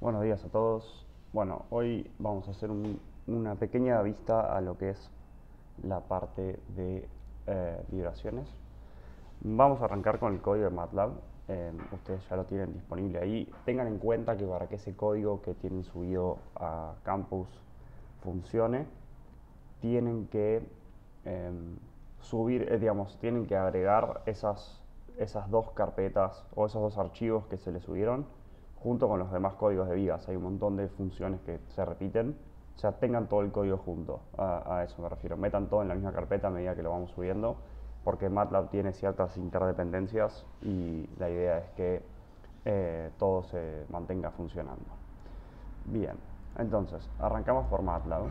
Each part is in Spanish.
Buenos días a todos. Bueno, hoy vamos a hacer una pequeña vista a lo que es la parte de vibraciones. Vamos a arrancar con el código de MATLAB. Ustedes ya lo tienen disponible ahí. Tengan en cuenta que para que ese código que tienen subido a Campus funcione, tienen que tienen que agregar esas dos carpetas o esos dos archivos que se les subieron junto con los demás códigos de vigas. Hay un montón de funciones que se repiten. O sea, tengan todo el código junto, a eso me refiero. Metan todo en la misma carpeta a medida que lo vamos subiendo, porque MATLAB tiene ciertas interdependencias y la idea es que todo se mantenga funcionando. Bien, entonces, arrancamos por MATLAB.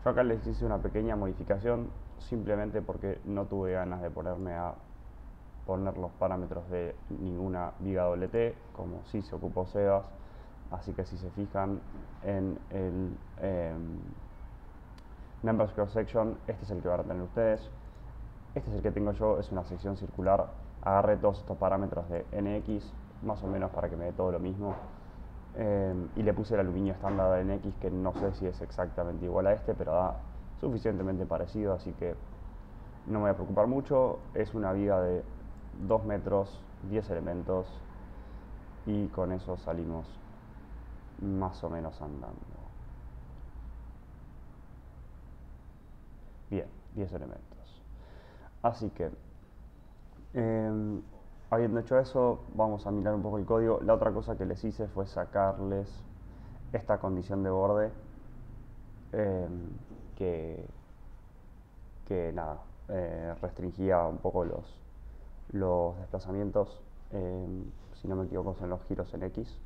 Yo acá les hice una pequeña modificación simplemente porque no tuve ganas de ponerme a poner los parámetros de ninguna viga WT, como sí se ocupó Sebas. Así que si se fijan en el Numbers Cross Section, este es el que van a tener ustedes. Este es el que tengo yo, es una sección circular. Agarré todos estos parámetros de NX, más o menos para que me dé todo lo mismo. Y le puse el aluminio estándar de NX, que no sé si es exactamente igual a este, pero da suficientemente parecido, así que no me voy a preocupar mucho. Es una viga de 2 metros, 10 elementos, y con eso salimos más o menos andando. Bien, 10 elementos. Así que, habiendo hecho eso, vamos a mirar un poco el código. La otra cosa que les hice fue sacarles esta condición de borde, que, que nada, restringía un poco los desplazamientos. Si no me equivoco, son los giros en X.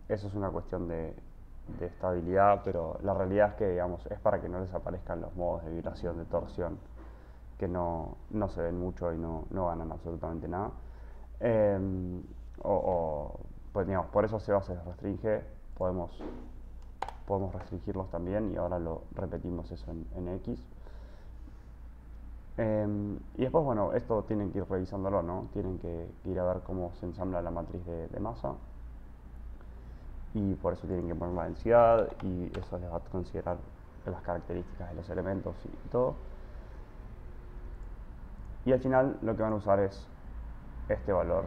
Eso es una cuestión de estabilidad, pero la realidad es que, digamos, es para que no les aparezcan los modos de vibración, de torsión, que no se ven mucho y no ganan absolutamente nada. Pues digamos, por eso se restringe. Podemos restringirlos también, y ahora lo repetimos eso en X. Y después, bueno, esto tienen que ir revisándolo, ¿no? Tienen que ir a ver cómo se ensambla la matriz de masa, y por eso tienen que poner la densidad, y eso les va a considerar las características de los elementos y todo. Y al final lo que van a usar es este valor,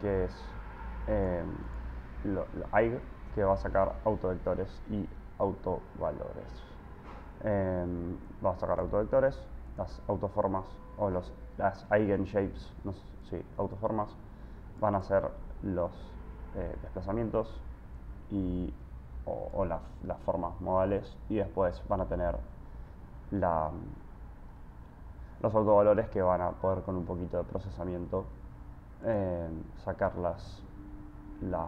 que es AIG, que va a sacar autovectores y autovalores. Va a sacar autovectores, las autoformas o las eigenshapes, no sé, sí, autoformas, van a ser los desplazamientos o las formas modales, y después van a tener los autovalores, que van a poder, con un poquito de procesamiento, sacar las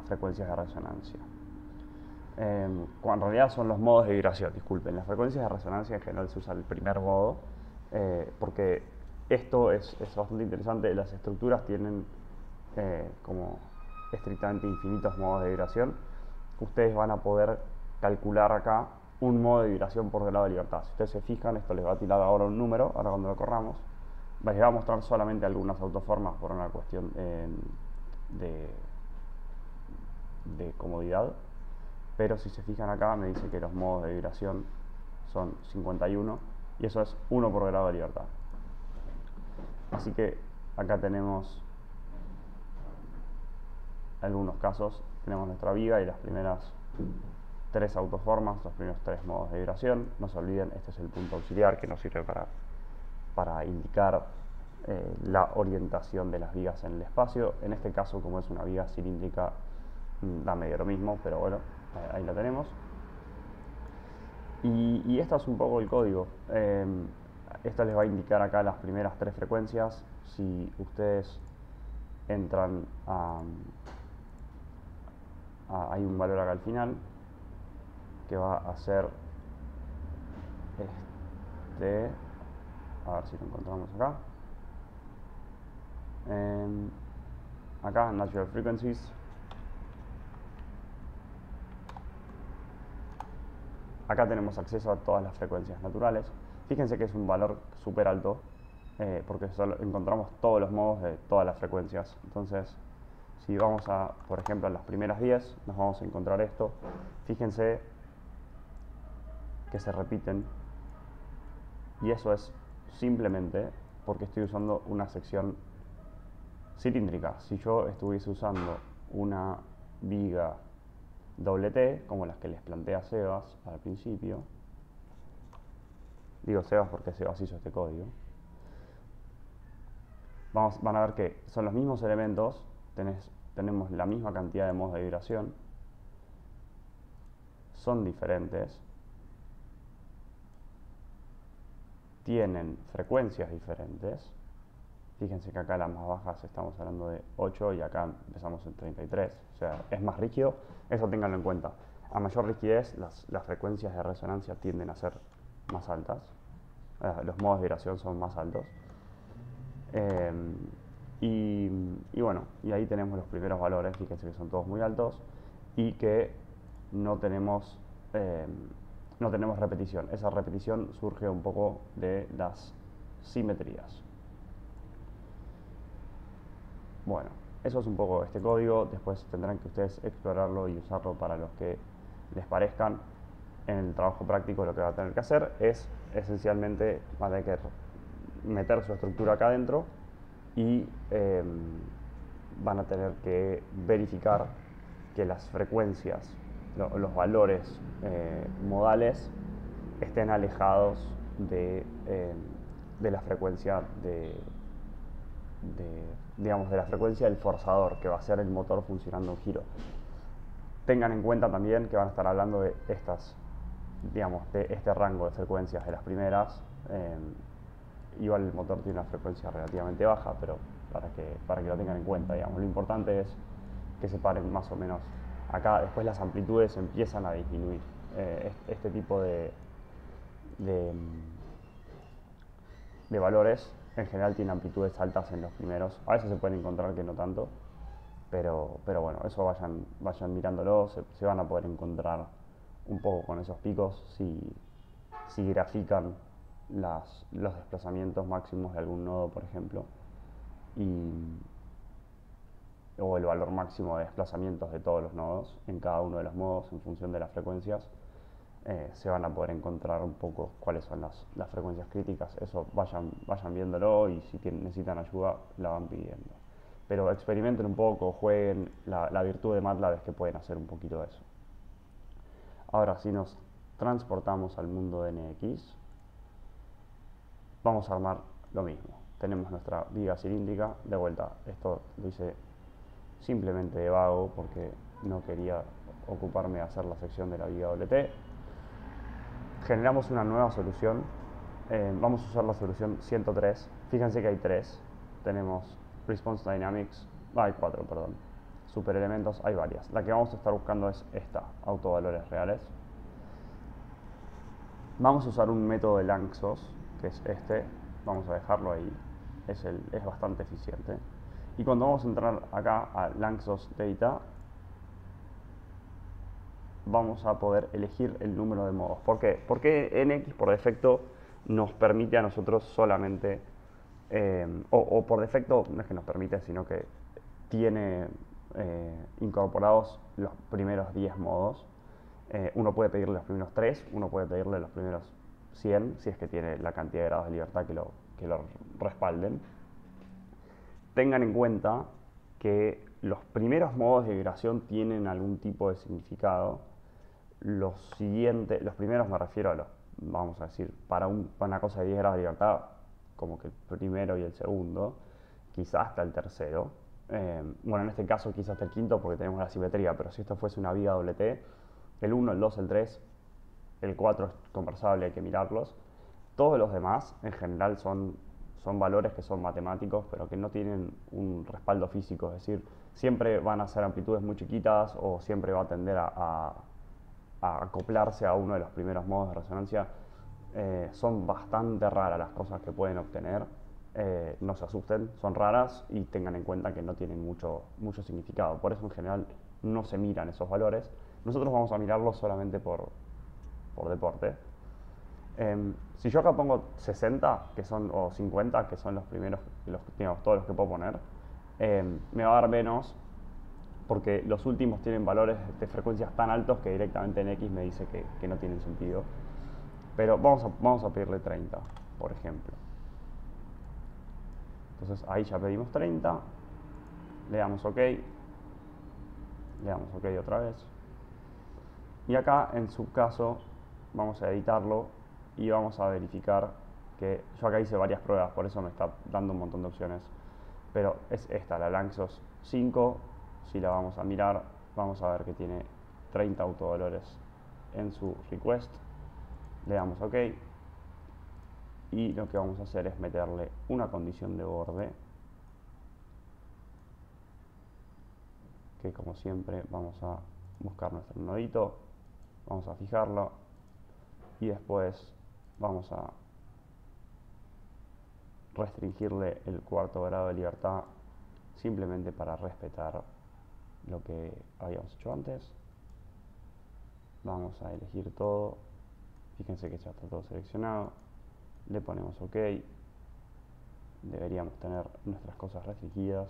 frecuencias de resonancia. Cuando en realidad son los modos de vibración, disculpen. Las frecuencias de resonancia en general se usa el primer modo, porque esto es bastante interesante. Las estructuras tienen como estrictamente infinitos modos de vibración. Ustedes van a poder calcular acá un modo de vibración por grado de libertad. Si ustedes se fijan, esto les va a tirar ahora un número, ahora cuando lo corramos, les va a mostrar solamente algunas autoformas por una cuestión de comodidad. Pero si se fijan acá, me dice que los modos de vibración son 51, y eso es 1 por grado de libertad. Así que acá tenemos algunos casos. Tenemos nuestra viga y las primeras 3 autoformas, los primeros 3 modos de vibración. No se olviden, este es el punto auxiliar que nos sirve para indicar la orientación de las vigas en el espacio. En este caso, como es una viga cilíndrica, da medio lo mismo, pero bueno, ahí la tenemos. Y esto es un poco el código. Esto les va a indicar acá las primeras 3 frecuencias. Si ustedes entran hay un valor acá al final que va a ser a ver si lo encontramos acá. Acá, Natural Frequencies. Acá tenemos acceso a todas las frecuencias naturales. Fíjense que es un valor súper alto, porque solo encontramos todos los modos de todas las frecuencias. Entonces, Si vamos a, por ejemplo, a las primeras 10, nos vamos a encontrar esto. Fíjense que se repiten, y eso es simplemente porque estoy usando una sección cilíndrica. Si yo estuviese usando una viga doble T, como las que les plantea Sebas al principio, digo Sebas porque Sebas hizo este código, van a ver que son los mismos elementos, tenemos la misma cantidad de modos de vibración, son diferentes, tienen frecuencias diferentes. Fíjense que acá las más bajas estamos hablando de 8 y acá empezamos en 33, o sea, es más rígido, eso ténganlo en cuenta. A mayor rigidez, las frecuencias de resonancia tienden a ser más altas, los modos de vibración son más altos. Y bueno, y ahí tenemos los primeros valores, fíjense que son todos muy altos y que no tenemos repetición. Esa repetición surge un poco de las simetrías. Bueno, eso es un poco este código, después tendrán que ustedes explorarlo y usarlo para los que les parezcan. En el trabajo práctico lo que va a tener que hacer es esencialmente va a tener que meter su estructura acá adentro y van a tener que verificar que las frecuencias, los valores modales estén alejados de la frecuencia digamos, de la frecuencia del forzador, que va a ser el motor funcionando en giro. Tengan en cuenta también que van a estar hablando de digamos, de este rango de frecuencias de las primeras. Igual el motor tiene una frecuencia relativamente baja, pero para que lo tengan en cuenta, digamos. Lo importante es que se paren más o menos acá. Después las amplitudes empiezan a disminuir. Este tipo de valores en general tienen amplitudes altas en los primeros. A veces se pueden encontrar que no tanto, pero bueno, eso vayan mirándolo. Se van a poder encontrar un poco con esos picos si grafican los desplazamientos máximos de algún nodo, por ejemplo, o el valor máximo de desplazamientos de todos los nodos en cada uno de los modos en función de las frecuencias. Se van a poder encontrar un poco cuáles son las frecuencias críticas. Eso vayan viéndolo, y si necesitan ayuda la van pidiendo. Pero experimenten un poco, jueguen. La virtud de MATLAB es que pueden hacer un poquito de eso. Ahora, si nos transportamos al mundo de NX, vamos a armar lo mismo. Tenemos nuestra viga cilíndrica. De vuelta, esto lo hice simplemente de vago porque no quería ocuparme de hacer la sección de la viga WT. Generamos una nueva solución. Vamos a usar la solución 103. Fíjense que hay 3. Tenemos Response Dynamics. Hay 4, perdón. Superelementos, hay varias. La que vamos a estar buscando es esta, autovalores reales. Vamos a usar un método de Lanczos, que es este. Vamos a dejarlo ahí. Es bastante eficiente. Y cuando vamos a entrar acá a Lanczos Data, vamos a poder elegir el número de modos. ¿Por qué? Porque NX por defecto nos permite a nosotros solamente, o por defecto no es que nos permite, sino que tiene incorporados los primeros 10 modos. Uno puede pedirle los primeros 3, uno puede pedirle los primeros 100, si es que tiene la cantidad de grados de libertad que lo respalden. Tengan en cuenta que los primeros modos de vibración tienen algún tipo de significado. Los primeros me refiero a vamos a decir, para una cosa de 10 grados de libertad, como que el primero y el segundo, quizás hasta el tercero. Bueno, en este caso quizás hasta el quinto porque tenemos la simetría, pero si esto fuese una viga WT, el 1, el 2, el 3, el 4 es conversable, hay que mirarlos. Todos los demás, en general, son valores que son matemáticos, pero que no tienen un respaldo físico, es decir, siempre van a ser amplitudes muy chiquitas o siempre va a tender a acoplarse a uno de los primeros modos de resonancia. Son bastante raras las cosas que pueden obtener. No se asusten, son raras y tengan en cuenta que no tienen mucho significado. Por eso en general no se miran esos valores. Nosotros vamos a mirarlos solamente por deporte. Si yo acá pongo 60 o 50, que son los primeros, digamos, todos los que puedo poner, me va a dar menos porque los últimos tienen valores de frecuencias tan altos que directamente en X me dice que no tienen sentido. Pero vamos a pedirle 30, por ejemplo. Entonces ahí ya pedimos 30, le damos OK, le damos OK otra vez. Y acá en su caso vamos a editarlo y vamos a verificar que yo acá hice varias pruebas, por eso me está dando un montón de opciones. Pero es esta, la Lanczos 5. Si la vamos a mirar, vamos a ver que tiene 30 autovalores en su request. Le damos OK. Y lo que vamos a hacer es meterle una condición de borde, que como siempre vamos a buscar nuestro nodito, vamos a fijarlo y después vamos a restringirle el cuarto grado de libertad simplemente para respetar lo que habíamos hecho antes. Vamos a elegir todo, fíjense que ya está todo seleccionado, le ponemos OK, deberíamos tener nuestras cosas restringidas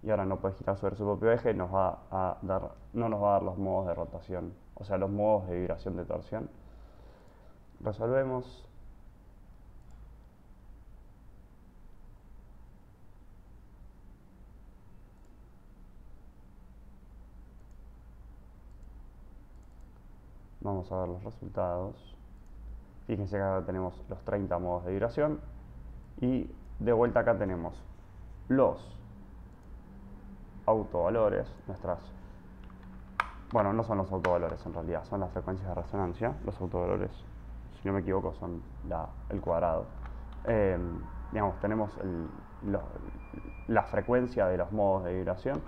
y ahora no puede girar sobre su propio eje, no nos va a dar los modos de rotación, o sea, los modos de vibración de torsión. Resolvemos. Vamos a ver los resultados. Fíjense que acá tenemos los 30 modos de vibración y de vuelta acá tenemos los autovalores, bueno, no son los autovalores en realidad, son las frecuencias de resonancia. Los autovalores, si no me equivoco, son el cuadrado. Digamos, tenemos la frecuencia de los modos de vibración.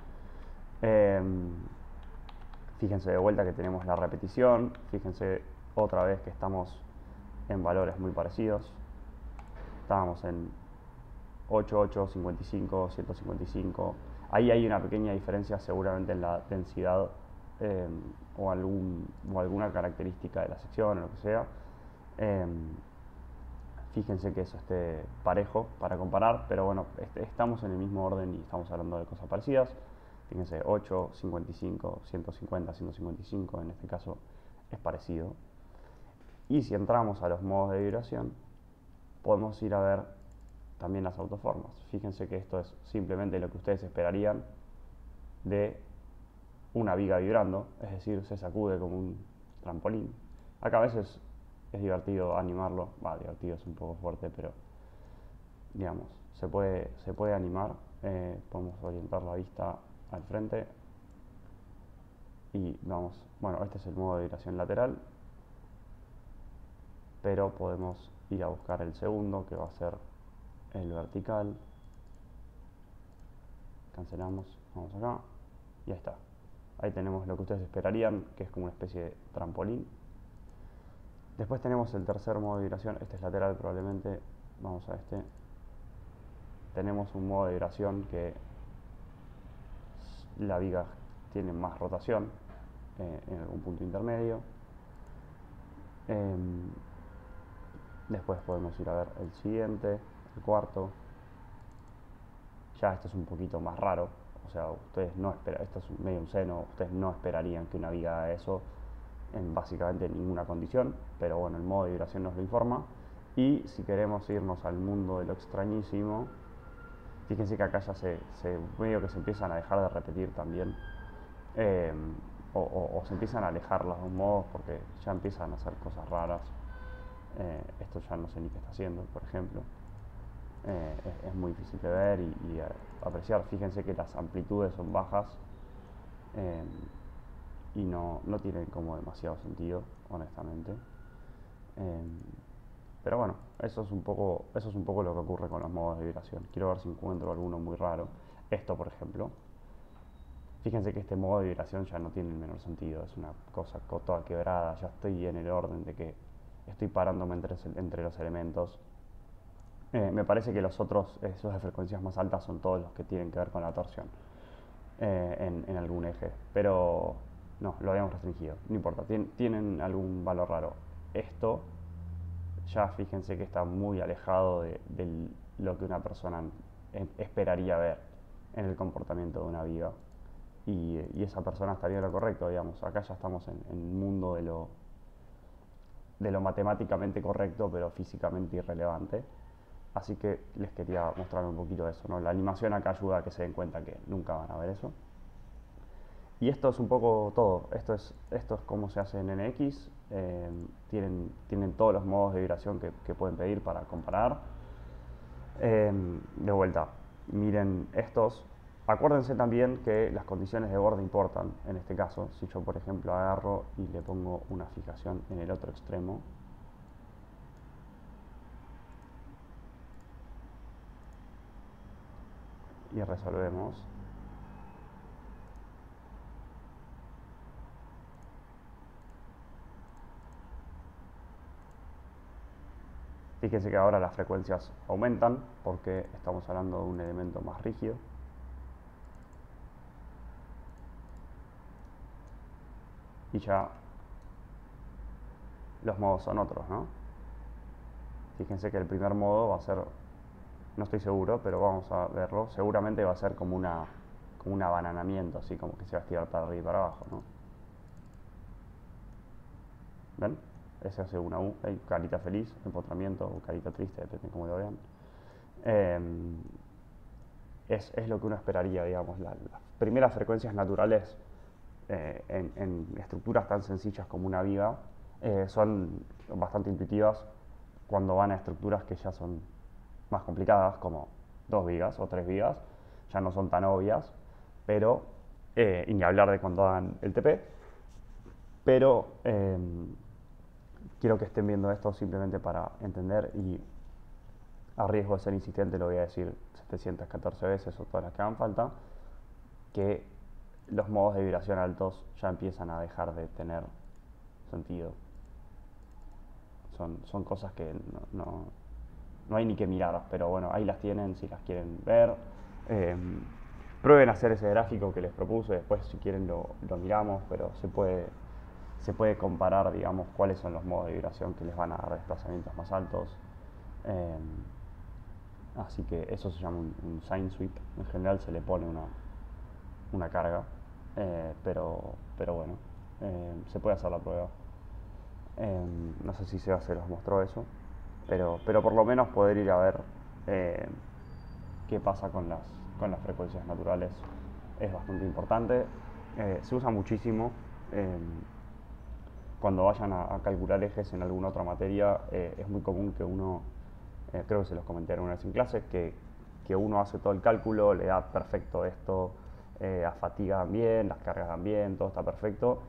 Fíjense de vuelta que tenemos la repetición, fíjense otra vez que estamos en valores muy parecidos. Estábamos en 8, 8, 55, 155. Ahí hay una pequeña diferencia seguramente en la densidad o alguna característica de la sección o lo que sea. Fíjense que eso esté parejo para comparar, pero bueno, estamos en el mismo orden y estamos hablando de cosas parecidas. Fíjense, 8, 55, 150, 155, en este caso es parecido. Y si entramos a los modos de vibración, podemos ir a ver también las autoformas. Fíjense que esto es simplemente lo que ustedes esperarían de una viga vibrando, es decir, se sacude como un trampolín. Acá a veces es divertido animarlo, divertido es un poco fuerte, pero digamos, se puede animar. Podemos orientar la vista al frente y vamos, bueno, este es el modo de vibración lateral, pero podemos ir a buscar el segundo, que va a ser el vertical. Cancelamos, vamos acá y ahí está. Ahí tenemos lo que ustedes esperarían, que es como una especie de trampolín. Después tenemos el tercer modo de vibración, este es lateral probablemente, vamos a este. Tenemos un modo de vibración que la viga tiene más rotación en algún punto intermedio. Después podemos ir a ver el siguiente, el cuarto. Ya esto es un poquito más raro, o sea, ustedes no esperan, esto es medio un seno, ustedes no esperarían que una viga haga eso en básicamente ninguna condición, pero bueno, el modo de vibración nos lo informa. Y si queremos irnos al mundo de lo extrañísimo, fíjense que acá ya medio que se empiezan a dejar de repetir también, o se empiezan a alejar los dos modos porque ya empiezan a hacer cosas raras. Esto ya no sé ni qué está haciendo, por ejemplo. Es muy difícil de ver y apreciar. Fíjense que las amplitudes son bajas y no tienen como demasiado sentido, honestamente. Pero bueno, eso es un poco lo que ocurre con los modos de vibración. Quiero ver si encuentro alguno muy raro. Esto, por ejemplo. Fíjense que este modo de vibración ya no tiene el menor sentido. Es una cosa toda quebrada. Ya estoy en el orden de que estoy parándome entre los elementos. Me parece que los otros, esos de frecuencias más altas, son todos los que tienen que ver con la torsión en algún eje. Pero no, lo habíamos restringido. No importa, tienen algún valor raro. Esto ya fíjense que está muy alejado de lo que una persona esperaría ver en el comportamiento de una viga. y esa persona estaría en lo correcto, digamos. Acá ya estamos en el mundo de lo matemáticamente correcto, pero físicamente irrelevante. Así que les quería mostrar un poquito de eso, ¿no? La animación acá ayuda a que se den cuenta que nunca van a ver eso. Y esto es un poco todo. Esto es cómo se hace en NX. Tienen todos los modos de vibración que pueden pedir para comparar. De vuelta, miren estos. Acuérdense también que las condiciones de borde importan. En este caso, si yo por ejemplo agarro y le pongo una fijación en el otro extremo, y resolvemos, fíjense que ahora las frecuencias aumentan porque estamos hablando de un elemento más rígido. Y ya los modos son otros, ¿no? Fíjense que el primer modo va a ser, no estoy seguro, pero vamos a verlo. Seguramente va a ser como un abananamiento, así como que se va a estirar para arriba y para abajo, ¿no? ¿Ven? Ese hace una U, hay carita feliz, empotramiento o carita triste, depende de cómo lo vean. Es lo que uno esperaría, digamos. Las primeras frecuencias naturales en estructuras tan sencillas como una viga son bastante intuitivas. Cuando van a estructuras que ya son más complicadas, como 2 vigas o 3 vigas, ya no son tan obvias, pero, y ni hablar de cuando hagan el TP, pero quiero que estén viendo esto simplemente para entender, y a riesgo de ser insistente lo voy a decir 714 veces o todas las que hagan falta, que los modos de vibración altos ya empiezan a dejar de tener sentido. Son cosas que no hay ni que mirar, pero bueno, ahí las tienen si las quieren ver. Prueben a hacer ese gráfico que les propuse, después si quieren lo miramos, pero se puede comparar, digamos, cuáles son los modos de vibración que les van a dar desplazamientos más altos. Así que eso se llama un sine sweep. En general se le pone una carga, pero bueno, se puede hacer la prueba. No sé si Seba se los mostró eso, pero por lo menos poder ir a ver qué pasa con las frecuencias naturales es bastante importante. Se usa muchísimo cuando vayan a calcular ejes en alguna otra materia. Es muy común que uno, creo que se los comenté una vez en clase, que uno hace todo el cálculo, le da perfecto esto, a fatiga dan bien, las cargas dan bien, todo está perfecto,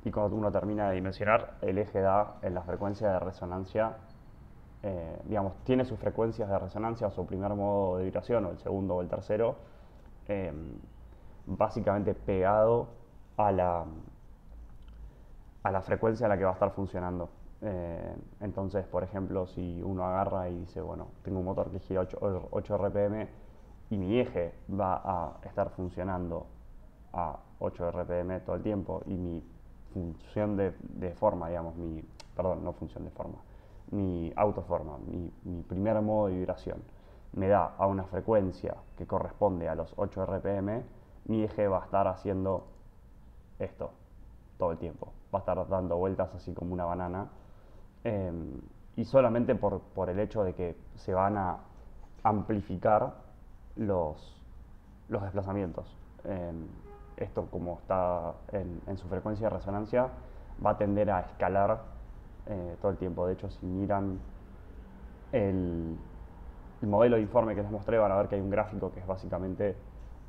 y cuando uno termina de dimensionar, el eje da en la frecuencia de resonancia, digamos, tiene sus frecuencias de resonancia, o su primer modo de vibración, o el segundo o el tercero, básicamente pegado a la frecuencia a la que va a estar funcionando. Entonces, por ejemplo, si uno agarra y dice, bueno, tengo un motor que gira 8 RPM y mi eje va a estar funcionando a 8 RPM todo el tiempo, y mi función de forma, digamos, perdón, no función de forma, mi autoforma, mi primer modo de vibración me da a una frecuencia que corresponde a los 8 RPM, mi eje va a estar haciendo esto todo el tiempo. Va a estar dando vueltas así como una banana. Y solamente por el hecho de que se van a amplificar los desplazamientos. Esto, como está en su frecuencia de resonancia, va a tender a escalar todo el tiempo. De hecho, si miran el modelo de informe que les mostré, van a ver que hay un gráfico que es básicamente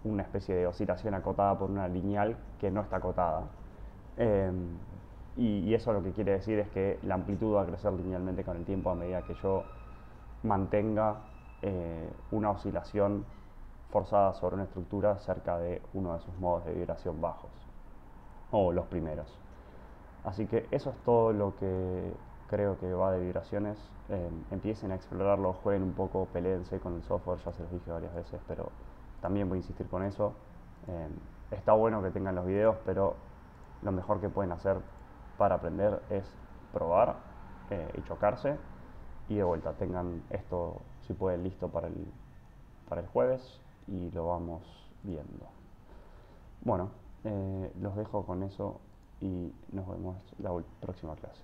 una especie de oscilación acotada por una lineal que no está acotada. Y eso lo que quiere decir es que la amplitud va a crecer linealmente con el tiempo a medida que yo mantenga una oscilación forzada sobre una estructura cerca de uno de sus modos de vibración bajos, o los primeros. Así que eso es todo lo que creo que va de vibraciones. Empiecen a explorarlo, jueguen un poco, peleense con el software, ya se los dije varias veces, pero también voy a insistir con eso. Está bueno que tengan los videos, pero lo mejor que pueden hacer para aprender es probar y chocarse, y de vuelta tengan esto, si pueden, listo para el jueves, y lo vamos viendo. Bueno, Los dejo con eso y nos vemos la próxima clase.